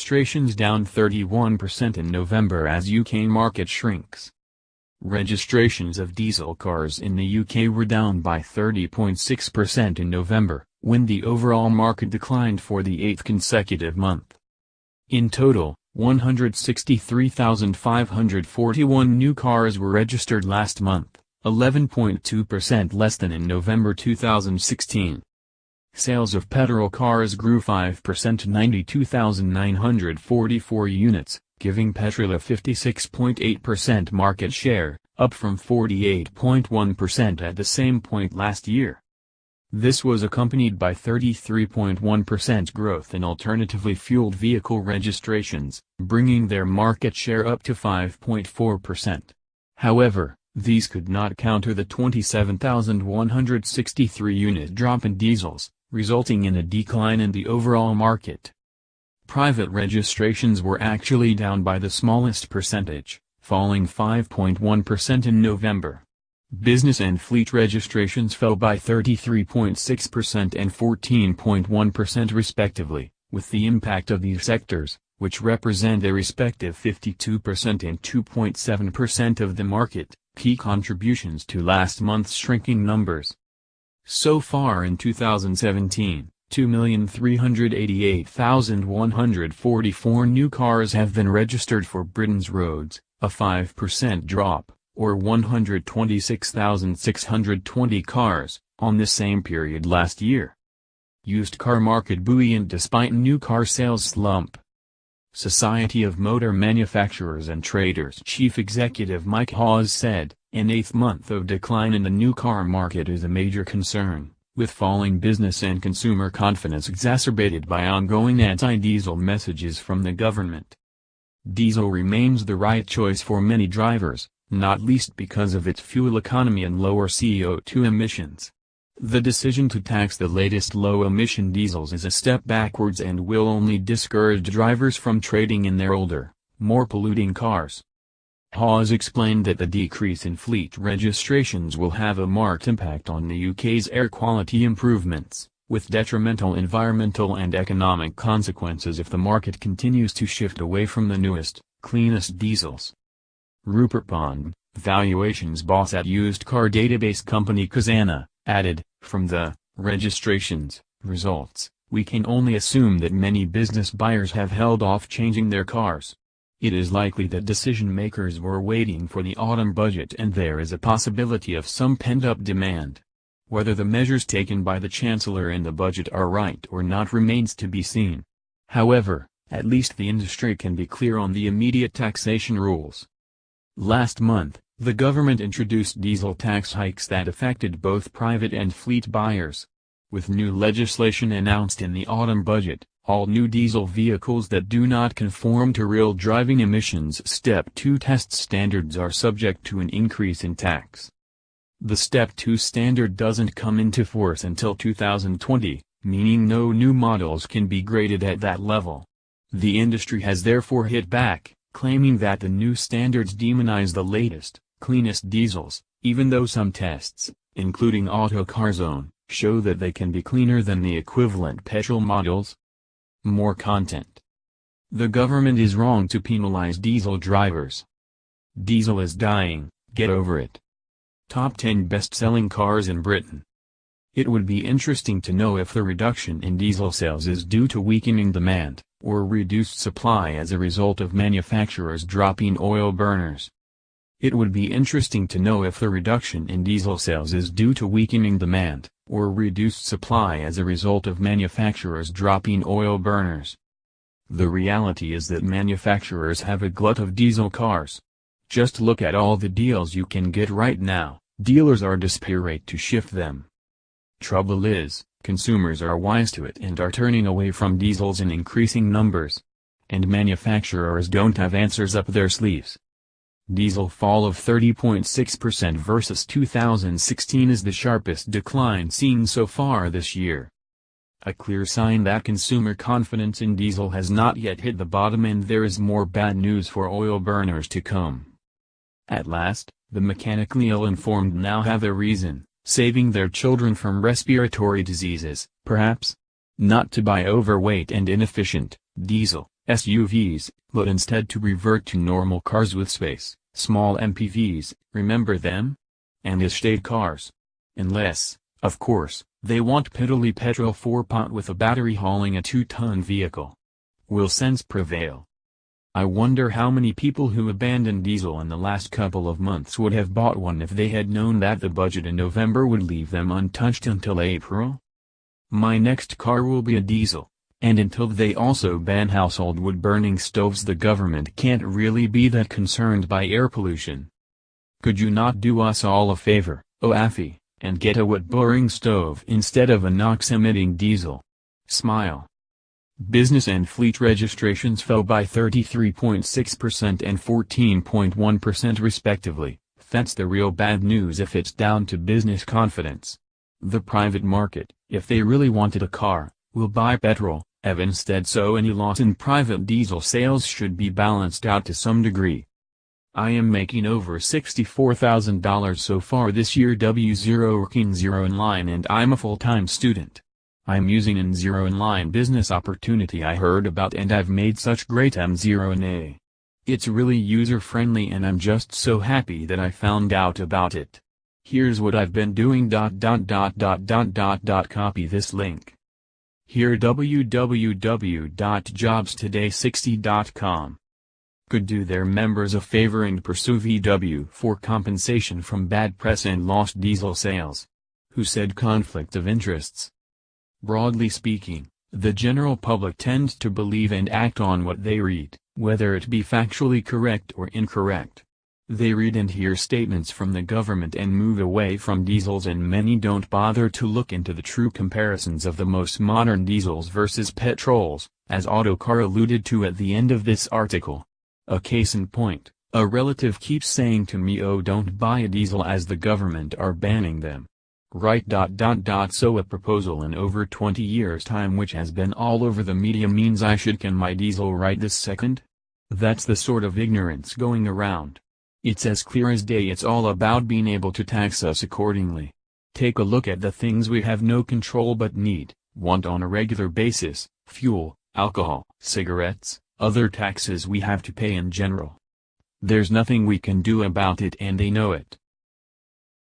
registrations down 31% in November as UK market shrinks. Registrations of diesel cars in the UK were down by 30.6% in November, when the overall market declined for the 8th consecutive month. In total, 163,541 new cars were registered last month, 11.2% less than in November 2016. Sales of petrol cars grew 5% to 92,944 units, giving petrol a 56.8% market share, up from 48.1% at the same point last year. This was accompanied by 33.1% growth in alternatively fueled vehicle registrations, bringing their market share up to 5.4%. However, these could not counter the 27,163 unit drop in diesels, resulting in a decline in the overall market. Private registrations were actually down by the smallest percentage, falling 5.1% in November. Business and fleet registrations fell by 33.6% and 14.1% respectively, with the impact of these sectors, which represent a respective 52% and 2.7% of the market, key contributions to last month's shrinking numbers. So far in 2017, 2,388,144 new cars have been registered for Britain's roads, a 5% drop, or 126,620 cars, on the same period last year. Used car market buoyant despite new car sales slump. Society of Motor Manufacturers and Traders Chief Executive Mike Hawes said, "An eighth month of decline in the new car market is a major concern, with falling business and consumer confidence exacerbated by ongoing anti-diesel messages from the government." Diesel remains the right choice for many drivers, not least because of its fuel economy and lower CO2 emissions. The decision to tax the latest low-emission diesels is a step backwards and will only discourage drivers from trading in their older, more polluting cars. Hawes explained that the decrease in fleet registrations will have a marked impact on the UK's air quality improvements, with detrimental environmental and economic consequences if the market continues to shift away from the newest, cleanest diesels. Rupert Bond, valuations boss at used car database company Khazana, added, "From the registrations results, we can only assume that many business buyers have held off changing their cars. It is likely that decision-makers were waiting for the autumn budget and there is a possibility of some pent-up demand. Whether the measures taken by the Chancellor in the budget are right or not remains to be seen. However, at least the industry can be clear on the immediate taxation rules." Last month, the government introduced diesel tax hikes that affected both private and fleet buyers. With new legislation announced in the autumn budget, all new diesel vehicles that do not conform to real driving emissions Step 2 test standards are subject to an increase in tax. The Step 2 standard doesn't come into force until 2020, meaning no new models can be graded at that level. The industry has therefore hit back, claiming that the new standards demonize the latest, cleanest diesels, even though some tests, including AutoCarZone, show that they can be cleaner than the equivalent petrol models. More content. The government is wrong to penalize diesel drivers. Diesel is dying, get over it. Top 10 best-selling cars in Britain. It would be interesting to know if the reduction in diesel sales is due to weakening demand, or reduced supply as a result of manufacturers dropping oil burners. It would be interesting to know if the reduction in diesel sales is due to weakening demand, or reduced supply as a result of manufacturers dropping oil burners. The reality is that manufacturers have a glut of diesel cars. Just look at all the deals you can get right now, dealers are desperate to shift them. Trouble is, consumers are wise to it and are turning away from diesels in increasing numbers. And manufacturers don't have answers up their sleeves. Diesel fall of 30.6% versus 2016 is the sharpest decline seen so far this year. A clear sign that consumer confidence in diesel has not yet hit the bottom and there is more bad news for oil burners to come. At last, the mechanically ill-informed now have a reason, saving their children from respiratory diseases, perhaps? Not to buy overweight and inefficient, diesel, SUVs, but instead to revert to normal cars with space, small MPVs, remember them? And estate cars. Unless, of course, they want piddly petrol 4-pot with a battery hauling a 2-ton vehicle. Will sense prevail? I wonder how many people who abandoned diesel in the last couple of months would have bought one if they had known that the budget in November would leave them untouched until April? My next car will be a diesel, and until they also ban household wood-burning stoves the government can't really be that concerned by air pollution. Could you not do us all a favor, Afi, and get a wood-burning stove instead of a NOx-emitting diesel? Smile. Business and fleet registrations fell by 33.6% and 14.1% respectively. That's the real bad news if it's down to business confidence. The private market, if they really wanted a car, will buy petrol, instead, so any loss in private diesel sales should be balanced out to some degree. I am making over $64,000 so far this year W0 working Zero Inline, and I'm a full-time student. I'm using an Zero Inline business opportunity I heard about, and I've made such great Zero in A. It's really user-friendly and I'm just so happy that I found out about it. Here's what I've been doing. Copy this link. Here www.jobstoday60.com. Could do their members a favor and pursue VW for compensation from bad press and lost diesel sales. Who said conflict of interests? Broadly speaking, the general public tends to believe and act on what they read, whether it be factually correct or incorrect. They read and hear statements from the government and move away from diesels, and many don't bother to look into the true comparisons of the most modern diesels versus petrols, as Autocar alluded to at the end of this article. A case in point, a relative keeps saying to me, "Oh, don't buy a diesel as the government are banning them." Right. So a proposal in over 20 years' time which has been all over the media means I should can my diesel right this second? That's the sort of ignorance going around. It's as clear as day it's all about being able to tax us accordingly. Take a look at the things we have no control but want on a regular basis: fuel, alcohol, cigarettes, other taxes we have to pay in general. There's nothing we can do about it and they know it.